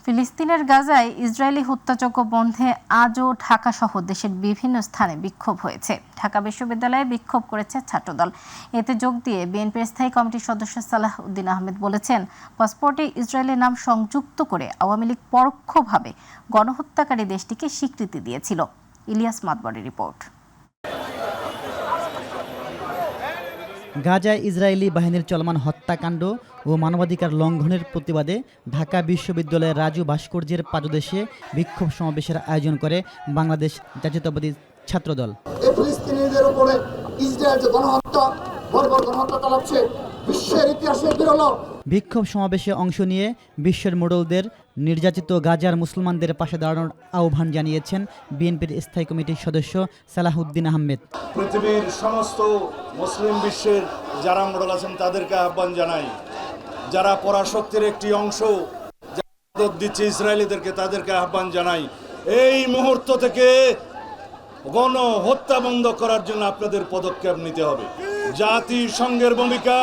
ফিলিস্তিনের গাজায় ইসরায়েলি হত্যাযজ্ঞ বন্ধে আজও ঢাকা সহ দেশের বিভিন্ন স্থানে বিক্ষোভ হয়েছে। ঢাকা বিশ্ববিদ্যালয়ে বিক্ষোভ করেছে ছাত্রদল। এতে যোগ দিয়ে বিএনপির স্থায়ী কমিটির সদস্য সালাহ উদ্দিন আহমেদ বলেছেন, পাসপোর্টে ইসরায়েলের নাম সংযুক্ত করে আওয়ামী লীগ পরোক্ষভাবে গণহত্যাকারী দেশটিকে স্বীকৃতি দিয়েছিল। ইলিয়াস মাতবরের রিপোর্ট। গাজায় ইসরায়েলি বাহিনীর চলমান হত্যাকাণ্ড ও মানবাধিকার লঙ্ঘনের প্রতিবাদে ঢাকা বিশ্ববিদ্যালয়ের রাজু ভাস্কর্যের পাদদেশে বিক্ষোভ সমাবেশের আয়োজন করে বাংলাদেশ জাতীয়তাবাদী ছাত্রদল। ফিলিস্তিনিদের উপরে ইসরায়েল যে গণহত্যা, বর্বর গণহত্যা চালাচ্ছে, বিশ্বের ইতিহাসে বিরল। বিক্ষোভ সমাবেশে অংশ নিয়ে বিশ্বের মোড়লদের নির্যাতিত গাজার মুসলমানদের পাশে দাঁড়ানোর আহ্বান জানিয়েছেন বিএনপির স্থায়ী কমিটির সদস্য সালাহ উদ্দিন আহমেদ। পৃথিবীর সমস্ত মুসলিম বিশ্বের যারা মোড়ল আছেন তাদেরকে আহ্বান জানাই, যারা পরাশক্তির একটি অংশ দিচ্ছে ইসরায়েলিদেরকে, তাদেরকে আহ্বান জানাই, এই মুহূর্ত থেকে গণহত্যা বন্ধ করার জন্য আপনাদের পদক্ষেপ নিতে হবে। জাতিসংঘের ভূমিকা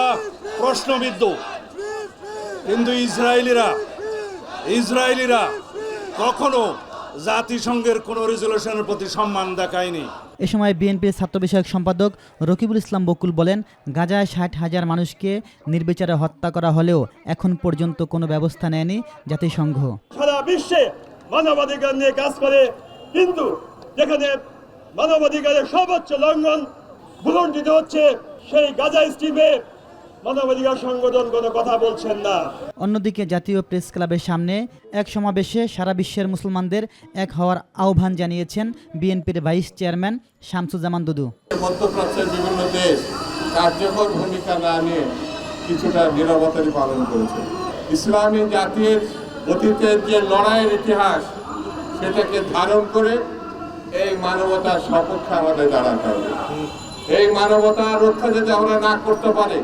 প্রশ্নবিদ্ধ, কিন্তু ইসরায়েলিরা কখনো জাতিসংঘের কোনো রেজলিউশনের প্রতি সম্মান দেখায়নি। এ সময় বিএনপির ছাত্র বিষয়ক সম্পাদক রকিবুল ইসলাম বকুল বলেন, গাজায় 60,000 মানুষকে নির্বিচারে হত্যা করা হলেও এখন পর্যন্ত কোনো ব্যবস্থা নেয়নি জাতিসংঘ। সারা বিশ্বে মানবাধিকার নিয়ে কাজ করে, কিন্তু যেখানে মানবাধিকারের সর্বোচ্চ লঙ্ঘন ভুলণ্ঠিত হচ্ছে, সেই গাজা স্ট্রিপে মানবাধিকার সংগঠন কোনো কথা বলছেন না। অন্যদিকে জাতীয় প্রেস ক্লাবের সামনে এক সমাবেশে সারা বিশ্বের মুসলমানদের এক হওয়ার আহ্বান জানিয়েছেন বিএনপির ভাইস চেয়ারম্যান শামসুজ্জামান দুদু। মধ্যপ্রাচ্যের বিভিন্ন দেশ কার্যকর ভূমিকা না নিয়ে কিছুটা নীরবতাই পালন করেছে। ইসলামী জাতির অতীতের যে লড়াইয়ের ইতিহাস, সেটাকে ধারণ করে এই মানবতার সপক্ষে আমাদের দাঁড়াতে হবে। এই মানবতার রক্ষা যদি আমরা না করতে পারি,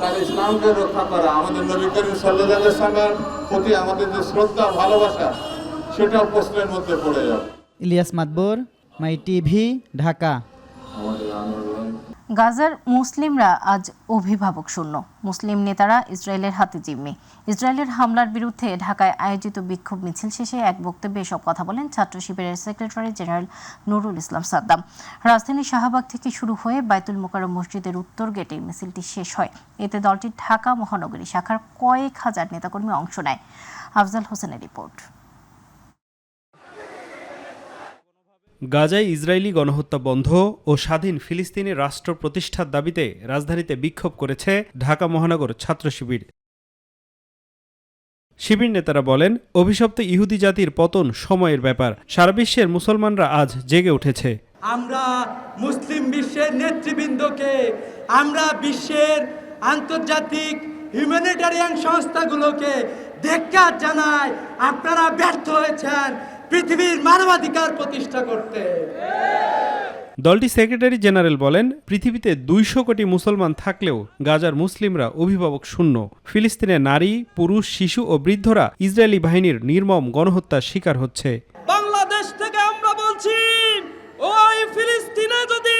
তাহলে ইসলামকে রক্ষা করা, আমাদের নবী করিম সাল্লাল্লাহু আলাইহি ওয়াসাল্লামের প্রতি আমাদের যে শ্রদ্ধা ভালোবাসা, সেটা প্রশ্নের মধ্যে পড়ে যাবে। ইলিয়াস মাতবর, মাই টিভি, ঢাকা। গাজার মুসলিমরা আজ অভিভাবক শূন্য। মুসলিম নেতারা ইসরায়েলের হাতে জিম্মি। ইসরায়েলের হামলার বিরুদ্ধে ঢাকায় আয়োজিত বিক্ষোভ মিছিল শেষে এক বক্তব্যে এসব কথা বলেন ছাত্র শিবিরের সেক্রেটারি জেনারেল নুরুল ইসলাম সাদ্দাম। রাজধানীর শাহবাগ থেকে শুরু হয়ে বায়তুল মোকাররম মসজিদের উত্তর গেটে মিছিলটি শেষ হয়। এতে দলটির ঢাকা মহানগরী শাখার কয়েক হাজার নেতাকর্মী অংশ নেয়। আফজাল হোসেনের রিপোর্ট। গাজায় ইসরায়েলি গণহত্যা বন্ধ ও স্বাধীন ফিলিস্তিনি রাষ্ট্র প্রতিষ্ঠার দাবিতে রাজধানীতে বিক্ষোভ করেছে ঢাকা মহানগর ছাত্র শিবির। শিবির নেতারা বলেন, অভিশপ্ত ইহুদি জাতির পতন সময়ের ব্যাপার। সারা বিশ্বের মুসলমানরা আজ জেগে উঠেছে। আমরা মুসলিম বিশ্বের নেতৃবৃন্দকে, আমরা বিশ্বের আন্তর্জাতিক হিউম্যানিটারিয়ান সংস্থাগুলোকে ধিক্কার জানাই। আপনারা ব্যর্থ হয়েছেন পৃথিবীর মানবাধিকার প্রতিষ্ঠা করতে। দলটির সেক্রেটারি জেনারেল বলেন, পৃথিবীতে 200 কোটি মুসলমান থাকলেও গাজার মুসলিমরা অভিভাবক শূন্য। ফিলিস্তিনের নারী, পুরুষ, শিশু ও বৃদ্ধরা ইসরায়েলি বাহিনীর নির্মম গণহত্যার শিকার হচ্ছে। বাংলাদেশ থেকে আমরা বলছি, ওই ফিলিস্তিনে যদি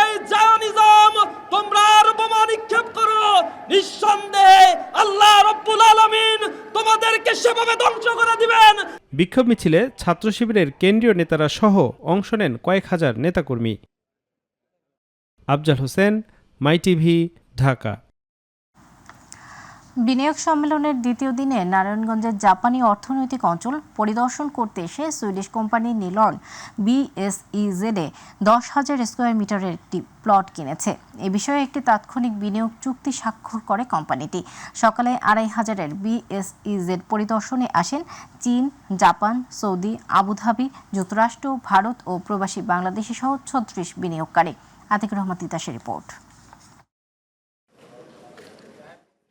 এই জায়নিজাম তোমরা আর বোমা নিক্ষেপ করো, নিঃসন্দেহে আল্লাহ রাব্বুল আলামিন তোমাদেরকে সেভাবে ধ্বংস করে দিবেন। বিক্ষোভ মিছিলে ছাত্র শিবিরের কেন্দ্রীয় নেতারা সহ অংশ নেন কয়েক হাজার নেতাকর্মী। আফজাল হোসেন, মাই টিভি, ঢাকা। বিনিয়োগ সম্মেলনের দ্বিতীয় দিনে নারায়ণগঞ্জের জাপানি অর্থনৈতিক অঞ্চল পরিদর্শন করতে এসে সুইডিশ কোম্পানি নিলন বিএসইজেডে 10,000 স্কয়ার মিটারের একটি প্লট কিনেছে। এ বিষয়ে একটি তাৎক্ষণিক বিনিয়োগ চুক্তি স্বাক্ষর করে কোম্পানিটি। সকালে 2,500-এর বিএসইজেড পরিদর্শনে আসেন চীন, জাপান, সৌদি, আবুধাবি, যুক্তরাষ্ট্র, ভারত ও প্রবাসী বাংলাদেশি সহ 36 বিনিয়োগকারী। আতিকুর রহমান তিতাসের রিপোর্ট।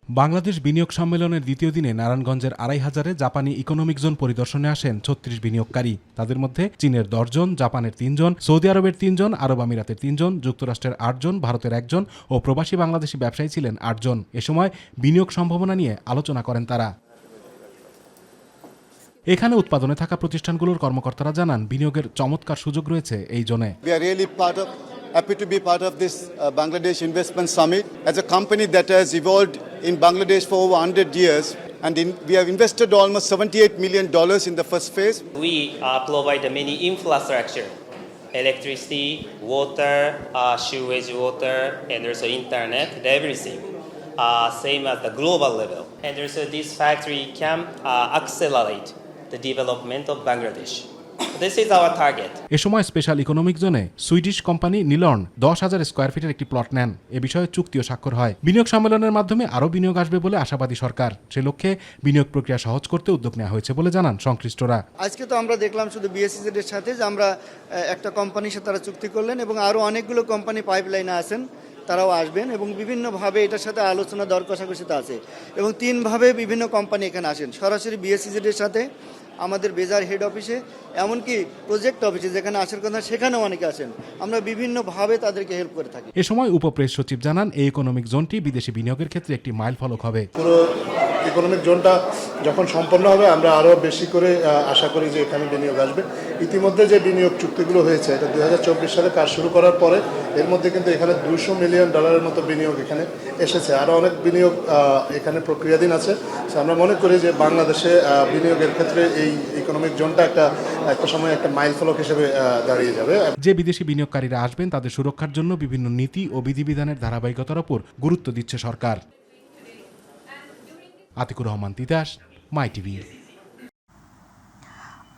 বাংলাদেশ বিনিয়োগ সম্মেলনের দ্বিতীয় দিনে নারায়ণগঞ্জের 2,500-এ জাপানি ইকোনমিক জোন পরিদর্শনে আসেন 36 বিনিয়োগকারী। তাদের মধ্যে চীনের 10 জন, জাপানের 3 জন, সৌদি আরবের 3 জন, আরব আমিরাতের 3 জন, যুক্তরাষ্ট্রের 8 জন, ভারতের 1 জন ও প্রবাসী বাংলাদেশি ব্যবসায়ী ছিলেন 8 জন। এ সময় বিনিয়োগ সম্ভাবনা নিয়ে আলোচনা করেন তারা। এখানে উৎপাদনে থাকা প্রতিষ্ঠানগুলোর কর্মকর্তারা জানান, বিনিয়োগের চমৎকার সুযোগ রয়েছে এই জোনে। Happy to be part of this Bangladesh Investment Summit. As a company that has evolved in Bangladesh for over 100 years, and we have invested almost $78 million in the first phase. We provide many infrastructure, electricity, water, sewage water, and also internet, and everything. Same at the global level. And also this factory can accelerate the development of Bangladesh. This is our target. এ সময় special economic জোনে Swedish company নিলর্ন 10,000 square ফিটের একটি plot নেন। এ বিষয়ে চুক্তিও স্বাক্ষর হয়। বিনিয়োগ সম্মেলনের মাধ্যমে আরও বিনিয়োগ আসবে বলে আশাবাদী সরকার। সে লক্ষ্যে বিনিয়োগ প্রক্রিয়া সহজ করতে উদ্যোগ নেওয়া হয়েছে বলে জানান সংশ্লিষ্টরা। আজকে তো আমরা দেখলাম শুধু বিএসইজেড এর সাথে যে আমরা একটা কোম্পানির সাথে তারা চুক্তি করলেন এবং আরও অনেকগুলো কোম্পানি পাইপলাইনে আছেন, তারাও আসবেন এবং বিভিন্নভাবে এটার সাথে আলোচনা দর কষাকষিতে আছে এবং 3ভাবে বিভিন্ন কোম্পানি এখানে আসেন, সরাসরি বিএসইজেড এর সাথে, আমাদের বেজার হেড অফিসে, এমনকি প্রজেক্ট অফিসে যেখানে আসার কথা সেখানেও অনেকে আছেন। আমরা বিভিন্নভাবে তাদেরকে হেল্প করে থাকি। এ সময় উপপ্রেস সচিব জানান এই ইকোনমিক জোনটি বিদেশি বিনিয়োগের ক্ষেত্রে একটি মাইল ফলক হবে। পুরো ইকোনমিক জোনটা যখন সম্পন্ন হবে আমরা আরও বেশি করে আশা করি যে এখানে বিনিয়োগ আসবে। ইতিমধ্যে যে বিনিয়োগ চুক্তিগুলো হয়েছে এটা 2024 সালে কাজ শুরু করার পরে এর মধ্যে কিন্তু এখানে $200 মিলিয়ন মতো বিনিয়োগ এখানে এসেছে। আরও অনেক বিনিয়োগ এখানে প্রক্রিয়াধীন আছে। আমরা মনে করি যে বাংলাদেশে বিনিয়োগের ক্ষেত্রে এই ইকোনমিক জোনটা একটা সময় একটা মাইল ফলক হিসেবে দাঁড়িয়ে যাবে। যে বিদেশি বিনিয়োগকারীরা আসবেন তাদের সুরক্ষার জন্য বিভিন্ন নীতি ও বিধিবিধানের ধারাবাহিকতার উপর গুরুত্ব দিচ্ছে সরকার। আতিকুর রহমান তিতাস, মাই টিভি।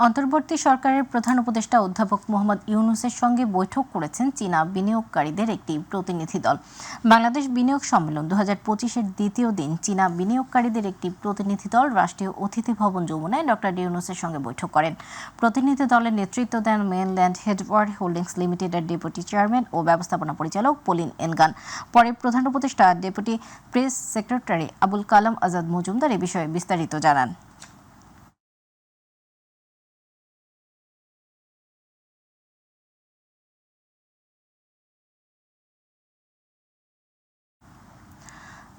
অন্তর্বর্তী সরকারের প্রধান উপদেষ্টা অধ্যাপক মোহাম্মদ ইউনূসের সঙ্গে বৈঠক করেছেন চীনা বিনিয়োগকারীদের একটি প্রতিনিধি দল। বাংলাদেশ বিনিয়োগ সম্মেলন 2025-এর দ্বিতীয় দিন চীনা বিনিয়োগকারীদের একটি প্রতিনিধি দল রাষ্ট্রীয় অতিথি ভবন যমুনায় ডক্টর ইউনূসের সঙ্গে বৈঠক করেন। প্রতিনিধি দলের নেতৃত্ব দেন মেইনল্যান্ড হেডওয়ার্ড হোল্ডিংস লিমিটেডের ডেপুটি চেয়ারম্যান ও ব্যবস্থাপনা পরিচালক পলিন এনগান। পরে প্রধান উপদেষ্টা deputy press secretary Abul Kalam Azad Majumdar এ বিষয়ে বিস্তারিত জানান।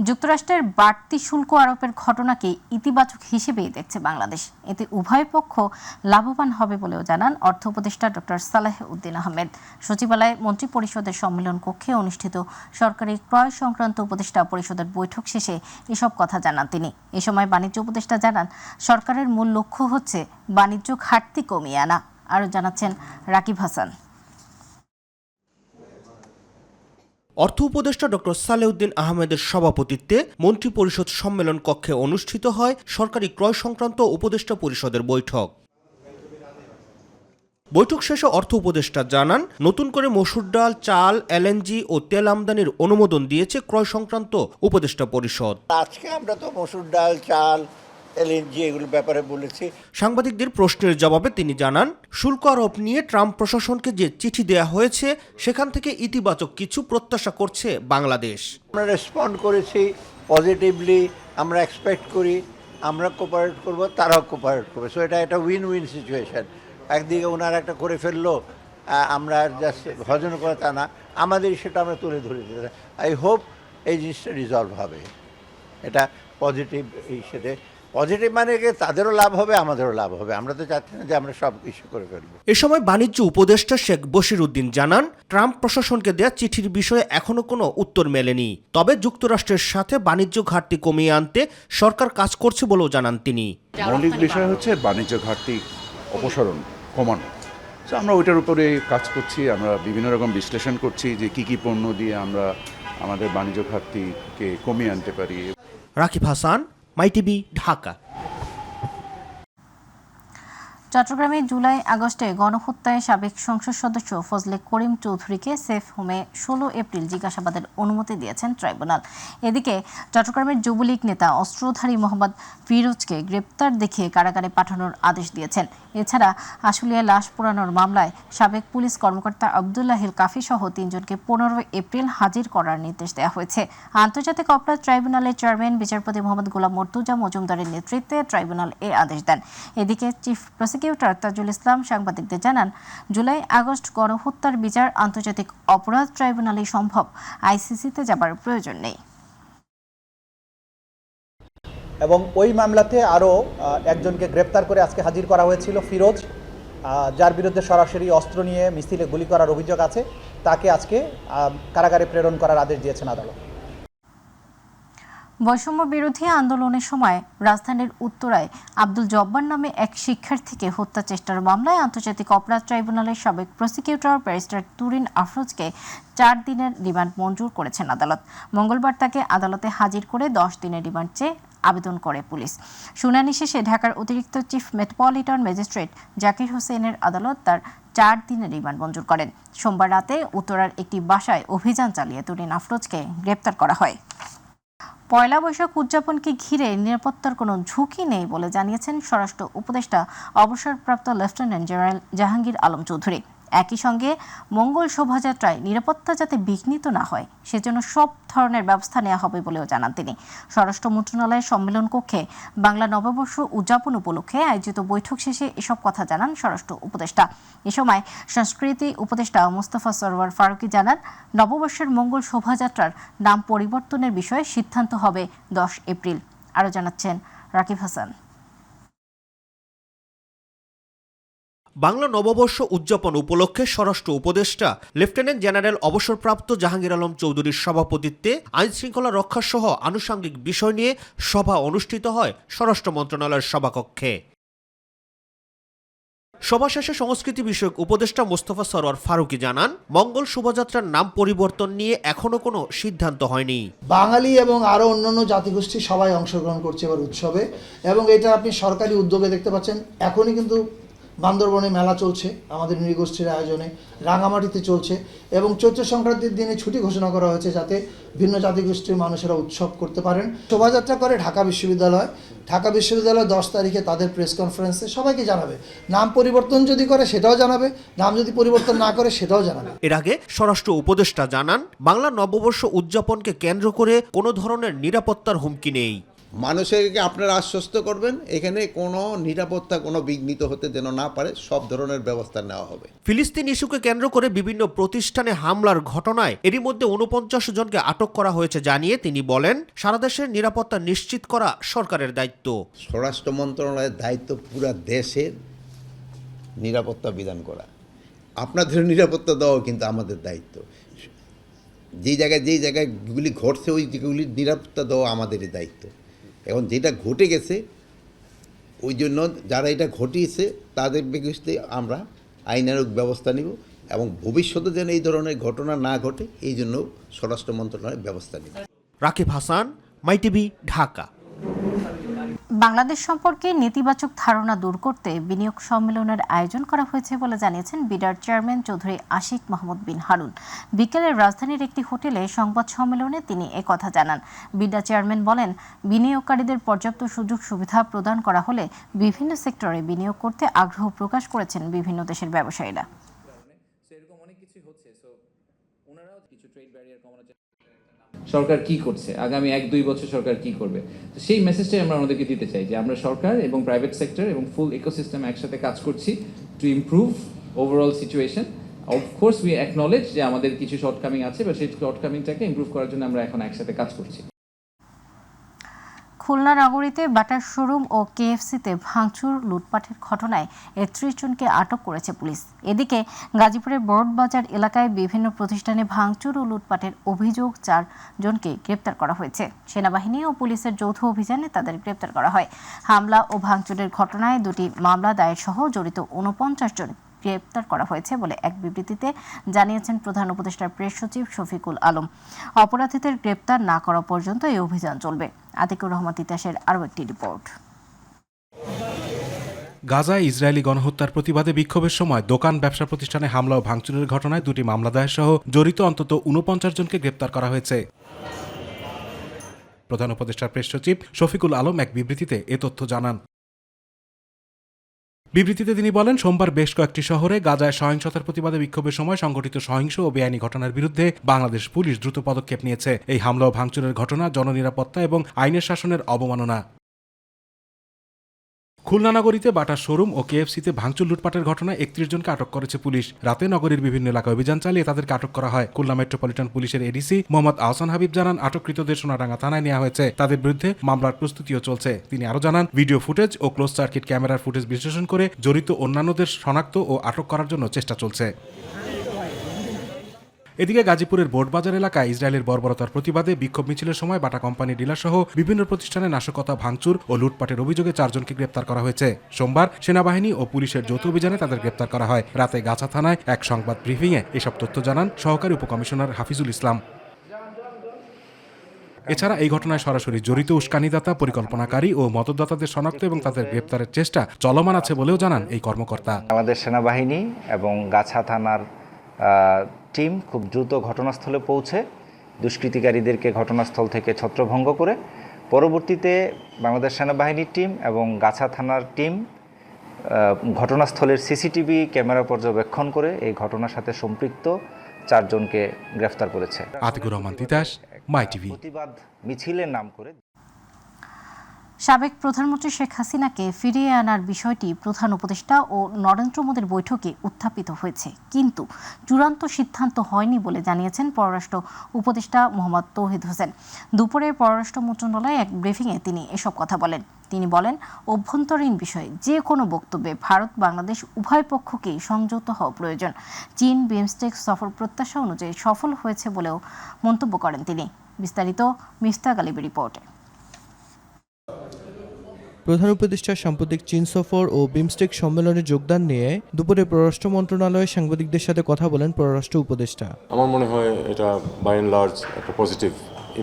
যুক্তরাষ্ট্রের বাড়তি শুল্ক আরোপের ঘটনাকে ইতিবাচক হিসেবেই দেখছে বাংলাদেশ। এতে উভয় পক্ষ লাভবান হবে বলেও জানান অর্থ উপদেষ্টা ডক্টর সালেহ উদ্দিন আহমেদ। সচিবালয়ে মন্ত্রিপরিষদের সম্মেলন কক্ষে অনুষ্ঠিত সরকারি ক্রয় সংক্রান্ত উপদেষ্টা পরিষদের বৈঠক শেষে এসব কথা জানান তিনি। এ সময় বাণিজ্য উপদেষ্টা জানান সরকারের মূল লক্ষ্য হচ্ছে বাণিজ্য ঘাটতি কমিয়ে আনা। আরও জানাচ্ছেন রাকিব হাসান। অর্থ উপদেষ্টা ডক্টর সালেউদ্দিন আহমেদের সভাপতিত্বে মন্ত্রিপরিষদ সম্মেলন কক্ষে অনুষ্ঠিত হয় সরকারি ক্রয় সংক্রান্ত উপদেষ্টা পরিষদের বৈঠক। বৈঠক শেষে অর্থ উপদেষ্টা জানান নতুন করে মসুর ডাল, চাল, এলএনজি ও তেল আমদানির অনুমোদন দিয়েছে ক্রয় সংক্রান্ত উপদেষ্টা পরিষদ। আজকে আমরা তো মসুর ডাল, চাল, এলএনজি এগুলোর ব্যাপারে বলেছি। সাংবাদিকদের প্রশ্নের জবাবে তিনি জানান শুল্ক আরোপ নিয়ে ট্রাম্প প্রশাসনকে যে চিঠি দেয়া হয়েছে সেখান থেকে ইতিবাচক কিছু প্রত্যাশা করছে বাংলাদেশ। আমরা রেসপন্ড করেছি পজিটিভলি। আমরা এক্সপেক্ট করি আমরা কোঅপারেট করব, তারাও কোঅপারেট করবে। সো এটা একটা উইন উইন সিচুয়েশন। একদিকে ওনারা একটা করে ফেললো, আমরা জাস্ট ভজন করে তা না, আমাদের সেটা আমরা তুলে ধরে দিতে। আই হোপ এই জিনিসটা রিজলভ হবে। এটা পজিটিভ হিসেবে, পজিটিভ মানে তাদেরও লাভ হবে, আমাদেরও লাভ হবে। আমরা তো চাচ্ছি না যে আমরা সব কিছু করে ফেলবো। এ সময় বাণিজ্য উপদেষ্টা শেখ বশিরউদ্দিন জানান ট্রাম্প প্রশাসনকে দেয়া চিঠির বিষয়ে এখনো কোনো উত্তর মেলেনি। তবে যুক্তরাষ্ট্রের সাথে বাণিজ্য ঘাটতি কমিয়ে আনতে সরকার কাজ করছে বলেও জানান তিনি। মৌলিক বিষয় হচ্ছে বাণিজ্য ঘাটতি অপসারণ, কমানো। আমরা ওইটার উপরে কাজ করছি। আমরা বিভিন্ন রকম বিশ্লেষণ করছি যে কি পণ্য দিয়ে আমরা আমাদের বাণিজ্য ঘাটতিকে কমিয়ে আনতে পারি। রাকিব হাসান, মাই টিভি, ঢাকা। চট্টগ্রামে জুলাই আগস্টে গণহত্যায় সাবেক সংসদ সদস্য ফজলে করিম চৌধুরীকে সেফ হোমে 16 এপ্রিল জিজ্ঞাসাবাদের অনুমতি দিয়েছেন ট্রাইব্যুনাল। এদিকে চট্টগ্রামের যুবলীগ নেতা অস্ত্রধারী মোহাম্মদ ফিরোজকে গ্রেপ্তার দেখিয়ে কারাগারে পাঠানোর আদেশ দিয়েছেন। এছাড়া আশুলিয়ায় লাশ পোড়ানোর মামলায় সাবেক পুলিশ কর্মকর্তা আব্দুল্লাহিল কাফি সহ 3 জনকে 15 এপ্রিল হাজির করার নির্দেশ দেওয়া হয়েছে। আন্তর্জাতিক অপরাধ ট্রাইব্যুনালের চেয়ারম্যান বিচারপতি মোহাম্মদ গোলাম মর্তুজা মজুমদারের নেতৃত্বে ট্রাইব্যুনাল এই আদেশ দেন। এদিকে চিফ প্রসিকিউটর তাজুল ইসলাম সাংবাদিকদের জানান জুলাই আগস্ট গণহত্যার বিচার আন্তর্জাতিক অপরাধ ট্রাইব্যুনালেই সম্ভব, আইসিসিতে যাবার প্রয়োজন নেই। এবং ওই মামলাতে আরও একজনকে গ্রেপ্তার করে আজকে হাজির করা হয়েছিল, ফিরোজ, যার বিরুদ্ধে সরাসরি অস্ত্র নিয়ে মিছিলে গুলি করার অভিযোগ আছে। তাকে আজকে কারাগারে প্রেরণ করার আদেশ দিয়েছেন আদালত। বৈষম্য বিরোধী আন্দোলনের সময় রাজধানীর উত্তরায় আব্দুল জব্বার নামে এক শিক্ষার্থীকে হত্যা চেষ্টার মামলায় আন্তর্জাতিক অপরাধ ট্রাইব্যুনালের সাবেক প্রসিকিউটর ব্যারিস্টার তুরিন আফরোজকে 4 দিনের রিমান্ড মঞ্জুর করেছেন আদালত। মঙ্গলবার তাকে আদালতে হাজির করে 10 দিনের রিমান্ড চেয়ে আবেদন করে পুলিশ। শুনানি শেষে ঢাকার অতিরিক্ত চিফ মেট্রোপলিটন ম্যাজিস্ট্রেট জাকির হোসেনের আদালত তার 4 দিনের রিমান্ড মঞ্জুর করেন। সোমবার রাতে উত্তরার একটি বাসায় অভিযান চালিয়ে তুরিন আফরোজকে গ্রেপ্তার করা হয়। পয়লা বৈশাখ উদযাপনকে ঘিরে নিরাপত্তার কোনো ঝুঁকি নেই বলে জানিয়েছেন স্বরাষ্ট্র উপদেষ্টা অবসরপ্রাপ্ত লেফটেন্যান্ট জেনারেল জাহাঙ্গীর আলম চৌধুরী। একই সঙ্গে মঙ্গল শোভাযাত্রায় নিরাপত্তা যাতে বিঘ্নিত না হয় সেজন্য সব ধরনের ব্যবস্থা নেওয়া হবে বলেও জানান তিনি। স্বরাষ্ট্র মন্ত্রণালয়ের সম্মেলন কক্ষে বাংলা নববর্ষ উদযাপন উপলক্ষে আয়োজিত বৈঠক শেষে এসব কথা জানান স্বরাষ্ট্র উপদেষ্টা। এ সময় সংস্কৃতি উপদেষ্টা মোস্তফা সরওয়ার ফারুকী জানান, নববর্ষের মঙ্গল শোভাযাত্রার নাম পরিবর্তনের বিষয়ে সিদ্ধান্ত হবে 10 এপ্রিল। আরও জানাচ্ছেন রাকিব হাসান। বাংলা নববর্ষ উদযাপন উপলক্ষে স্বরাষ্ট্র উপদেষ্টা লেফটেন্যান্ট জেনারেল অবসরপ্রাপ্ত জাহাঙ্গীর আলম চৌধুরীর সভাপতিত্বে আইন শৃঙ্খলা রক্ষা সহ আনুষঙ্গিক বিষয় নিয়ে সভা অনুষ্ঠিত হয় স্বরাষ্ট্র মন্ত্রণালয়ের সভাকক্ষে। সভা শেষে সংস্কৃতি বিষয়ক উপদেষ্টা মোস্তফা সরওয়ার ফারুকী জানান, মঙ্গল শোভাযাত্রার নাম পরিবর্তন নিয়ে এখনো কোনো সিদ্ধান্ত হয়নি। বাঙালি এবং আরো অন্যান্য জাতিগোষ্ঠী সবাই অংশগ্রহণ করছে এবার উৎসবে, এবং এটা আপনি সরকারি উদ্যোগে দেখতে পাচ্ছেন। এখনই কিন্তু বান্দরবনে মেলা চলছে, আমাদের নৃগোষ্ঠীর আয়োজনে রাঙামাটিতে চলছে, এবং চৈত্র সংক্রান্তির দিনে ছুটি ঘোষণা করা হয়েছে যাতে ভিন্ন জাতিগোষ্ঠীর মানুষেরা উৎসব করতে পারেন। শোভাযাত্রা করে ঢাকা বিশ্ববিদ্যালয় 10 তারিখে তাদের প্রেস কনফারেন্সে সবাইকে জানাবে। নাম পরিবর্তন যদি করে সেটাও জানাবে, নাম যদি পরিবর্তন না করে সেটাও জানাবে। এর আগে স্বরাষ্ট্র উপদেষ্টা জানান, বাংলা নববর্ষ উদযাপনকে কেন্দ্র করে কোনো ধরনের নিরাপত্তার হুমকি নেই। মানুষকে আপনারা আশ্বস্ত করবেন এখানে কোনো নিরাপত্তা কোনো বিঘ্নিত হতে যেন না পারে, সব ধরনের ব্যবস্থা নেওয়া হবে। ফিলিস্তিন ইস্যুকে কেন্দ্র করে বিভিন্ন প্রতিষ্ঠানে হামলার ঘটনায় এরই মধ্যে 49 জনকে আটক করা হয়েছে জানিয়ে তিনি বলেন, সারা দেশের নিরাপত্তা নিশ্চিত করা সরকারের দায়িত্ব। স্বরাষ্ট্র মন্ত্রণালয়ের দায়িত্ব পুরো দেশের নিরাপত্তা বিধান করা, আপনাদের নিরাপত্তা দেওয়া কিন্তু আমাদের দায়িত্ব। যেই জায়গায় যেগুলি ঘটছে ওই যেগুলির নিরাপত্তা দেওয়া আমাদেরই দায়িত্ব। এখন যেটা ঘটে গেছে ওই জন্য যারা এটা ঘটিয়েছে তাদের বিরুদ্ধে আমরা আইনানুগ ব্যবস্থা নিব, এবং ভবিষ্যতে যেন এই ধরনের ঘটনা না ঘটে এই জন্য স্বরাষ্ট্র মন্ত্রণালয় ব্যবস্থা নিব। রাকিব হাসান, মাই টিভি, ঢাকা। বাংলাদেশ সম্পর্কে নেতিবাচক ধারণা দূর করতে বিনিয়োগ সম্মেলনের আয়োজন করা হয়েছে বলে জানিয়েছেন বিডার চেয়ারম্যান চৌধুরী আশিক মাহমুদ বিন হারুন। বিকেলে রাজধানীর একটি হোটেলে সংবাদ সম্মেলনে তিনি একথা জানান। বিডা চেয়ারম্যান বলেন, বিনিয়োগকারীদের পর্যাপ্ত সুযোগ সুবিধা প্রদান করা হলে বিভিন্ন সেক্টরে বিনিয়োগ করতে আগ্রহ প্রকাশ করেছেন বিভিন্ন দেশের ব্যবসায়ীরা। সরকার কি করছে, আগামী 1-2 বছর সরকার কি করবে, তো সেই মেসেজটাই আমরা আমাদেরকে দিতে চাই যে আমরা সরকার এবং প্রাইভেট সেক্টর এবং ফুল ইকোসিস্টেম একসাথে কাজ করছি to improve overall situation. Of course we acknowledge যে আমাদের কিছু শর্টকামিং আছে, বা সেই শর্টকামিংটাকে ইমপ্রুভ করার জন্য আমরা এখন একসাথে কাজ করছি। খুলনা নগরীতে বাটার শোরুম ও কেএফসিতে ভাঙচুর লুটপাটের ঘটনায় 31 জনকে আটক করেছে পুলিশ। এদিকে গাজীপুরের বড়বাজার এলাকায় বিভিন্ন প্রতিষ্ঠানে ভাঙচুর ও লুটপাটের অভিযোগ 4 জনকে গ্রেপ্তার করা হয়েছে। সেনাবাহিনী ও পুলিশের যৌথ অভিযানে তাদের গ্রেপ্তার করা হয়। হামলা ও ভাঙচুরের ঘটনায় 2টি মামলা দায়ের সহ জড়িত 49 জন গ্রেপ্তার করা হয়েছে বলে এক বিবৃতিতে জানিয়েছেন প্রধান উপদেষ্টার প্রেস সচিব শফিকুল আলম। অপরাধীদের গ্রেপ্তার না করা পর্যন্ত এই অভিযান চলবে। আতিকুর রহমান তিতাসের আরও একটি রিপোর্ট। গাজায় ইসরায়েলি গণহত্যার প্রতিবাদে বিক্ষোভের সময় দোকান ব্যবসা প্রতিষ্ঠানে হামলা ও ভাঙচুরের ঘটনায় 2টি মামলা দায়ের সহ জড়িত অন্তত 49 জনকে গ্রেপ্তার করা হয়েছে। প্রধান উপদেষ্টার প্রেস সচিব শফিকুল আলম এক বিবৃতিতে এ তথ্য জানান। বিবৃতিতে তিনি বলেন, সোমবার বেশ কয়েকটি শহরে গাজায় সহিংসতার প্রতিবাদে বিক্ষোভের সময় সংঘটিত সহিংস ও বেআইনি ঘটনার বিরুদ্ধে বাংলাদেশ পুলিশ দ্রুত পদক্ষেপ নিয়েছে। এই হামলা ও ভাঙচুরের ঘটনা জননিরাপত্তা এবং আইনের শাসনের অবমাননা। খুলনা নগরীতে বাটার শোরুম ও কেএফসিতে ভাঙচুর লুটপাটের ঘটনায় 31 জনকে আটক করেছে পুলিশ। রাতে নগরীর বিভিন্ন এলাকায় অভিযান চালিয়ে তাদেরকে আটক করা হয়। খুলনা মেট্রোপলিটন পুলিশের এডিসি মোহাম্মদ আহসান হাবিব জানান, আটককৃতদের সোনাডাঙ্গা থানায় নেওয়া হয়েছে। তাদের বিরুদ্ধে মামলার প্রস্তুতিও চলছে। তিনি আরও জানান, ভিডিও ফুটেজ ও ক্লোজ সার্কিট ক্যামেরার ফুটেজ বিশ্লেষণ করে জড়িত অন্যান্যদের শনাক্ত ও আটক করার জন্য চেষ্টা চলছে। এদিকে গাজীপুরের বোর্ডবাজার এলাকায় ইসরায়েলের বর্বরতার প্রতিবাদে বিক্ষোভ মিছিলের সময় বাটা কোম্পানি ডিলারসহ বিভিন্ন প্রতিষ্ঠানে নাশকতা, ভাঙচুর ও লুটপাটের অভিযোগে 4 জনকে গ্রেপ্তার করা হয়েছে। সোমবার সেনাবাহিনী ও পুলিশের যৌথ অভিযানে তাদের গ্রেপ্তার করা হয়। রাতে গাছা থানায় এক সংবাদ ব্রিফিংয়ে এসব তথ্য জানান সহকারী উপকমিশনার হাফিজুল ইসলাম। এছাড়া এই ঘটনায় সরাসরি জড়িত উস্কানিদাতা, পরিকল্পনাকারী ও মদতদাতাদের শনাক্ত এবং তাদের গ্রেপ্তারের চেষ্টা চলমান আছে বলেও জানান এই কর্মকর্তা। আমাদের সেনাবাহিনী এবং গাছা থানার টিম খুব দ্রুত ঘটনাস্থলে পৌঁছে দুষ্কৃতিকারীদেরকে ঘটনাস্থল থেকে ছত্রভঙ্গ করে পরবর্তীতে বাংলাদেশ সেনাবাহিনীর টিম এবং গাছা থানার টিম ঘটনাস্থলের সিসিটিভি ক্যামেরা পর্যবেক্ষণ করে এই ঘটনার সাথে সম্পৃক্ত 4 জনকে গ্রেফতার করেছে। আতিকুর রহমান তিতাস, মাই টিভি। প্রতিবাদ মিছিলের নাম করে সাবেক প্রধানমন্ত্রী শেখ হাসিনাকে ফিরিয়ে আনার বিষয়টি প্রধান উপদেষ্টা ও নরেন্দ্র মোদীর বৈঠকে উত্থাপিত হয়েছে, কিন্তু চূড়ান্ত সিদ্ধান্ত হয়নি বলে জানিয়েছেন পররাষ্ট্র উপদেষ্টা মোহাম্মদ তৌহিদ হোসেন। দুপুরে পররাষ্ট্র মন্ত্রণালয়ে এক ব্রিফিংয়ে তিনি এসব কথা বলেন। তিনি বলেন, অভ্যন্তরীণ বিষয়ে যে কোনো বক্তব্যে ভারত বাংলাদেশ উভয় পক্ষকেই সংযত হওয়া প্রয়োজন। চীন বিমস্টেক সফর প্রত্যাশা অনুযায়ী সফল হয়েছে বলেও মন্তব্য করেন তিনি। বিস্তারিত মিফতাক আলীর রিপোর্টে। প্রধান উপদেষ্টার সাম্প্রতিক চীন সফর ও বিমস্টেক সম্মেলনে যোগদান নিয়ে দুপুরে পররাষ্ট্র মন্ত্রণালয়ে সাংবাদিকদের সাথে কথা বলেন পররাষ্ট্র উপদেষ্টা। আমার মনে হয় এটা বাই এন্ড লার্জ একটা পজিটিভ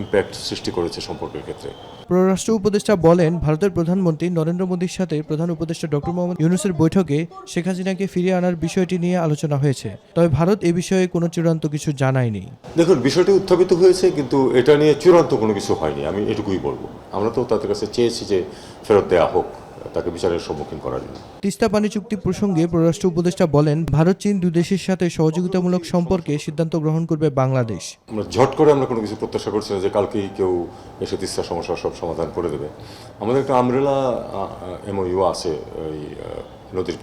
ইম্প্যাক্ট সৃষ্টি করেছে সম্পর্কের ক্ষেত্রে। পররাষ্ট্র উপদেষ্টা বলেন, ভারতের প্রধানমন্ত্রী নরেন্দ্র মোদীর সাথে প্রধান উপদেষ্টা ডক্টর মোহাম্মদ ইউনূসের বৈঠকে শেখ হাসিনাকে ফিরিয়ে আনার বিষয়টি নিয়ে আলোচনা হয়েছে, তবে ভারত এ বিষয়ে কোনো চূড়ান্ত কিছু জানায়নি। দেখুন, বিষয়টি উত্থাপিত হয়েছে, কিন্তু এটা নিয়ে চূড়ান্ত কোনো কিছু হয়নি, আমি এটুকুই বলবো। আমরা তো তাদের কাছে চেয়েছি যে ফেরত দেওয়া হোক, তাকে বিচারের সম্মুখীন করার জন্য। তিস্তা পানি চুক্তি প্রসঙ্গে পররাষ্ট্র উপদেষ্টা বলেন, ভারত চীন দুই দেশের সাথে সহযোগিতামূলক সম্পর্কে সিদ্ধান্ত গ্রহণ করবে বাংলাদেশ। আমরা ঝট করে আমরা কোনো কিছু প্রত্যাশা করছি না যে কালকেই কেউ এসে তিস্তা সমস্যার সব সমাধান করে দেবে। আমাদের একটা আমরেলা এমওইউ আছে এই নদীর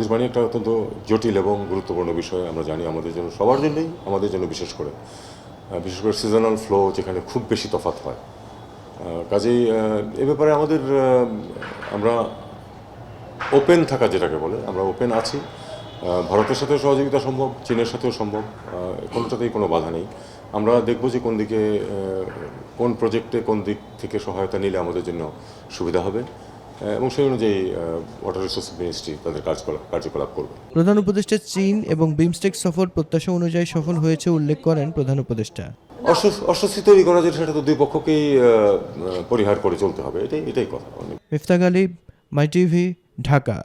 পানি একটা অত্যন্ত জটিল এবং গুরুত্বপূর্ণ বিষয়। আমরা জানি আমাদের জন্য, সবার জন্যই, আমাদের জন্য বিশেষ করে সিজনাল ফ্লো যেখানে খুব বেশি তফাৎ হয়। কাজেই এ ব্যাপারে আমরা ওপেন থাকা, যেটাকে বলে, আমরা ওপেন আছি। ভারতের সাথেও সহযোগিতা সম্ভব, চীনের সাথেও সম্ভব, কোনোটাতেই কোনো বাধা নেই। আমরা দেখব যে কোন দিকে, কোন প্রজেক্টে কোন দিক থেকে সহায়তা নিলে আমাদের জন্য সুবিধা হবে, এবং সেই অনুযায়ী ওয়াটার রিসোর্স মিনিস্ট্রি তাদের কার্যকলাপ করবে। প্রধান উপদেষ্টা চীন এবং বিমস্টেক সফর প্রত্যাশা অনুযায়ী সফল হয়েছে উল্লেখ করেন প্রধান উপদেষ্টা। অস্বস্তি তৈরি করা যেটা, সেটা তো দুই পক্ষকেই পরিহার করে চলতে হবে, এটাই কথা। মিফতাক আলী, মাই টিভি, ঢাকা।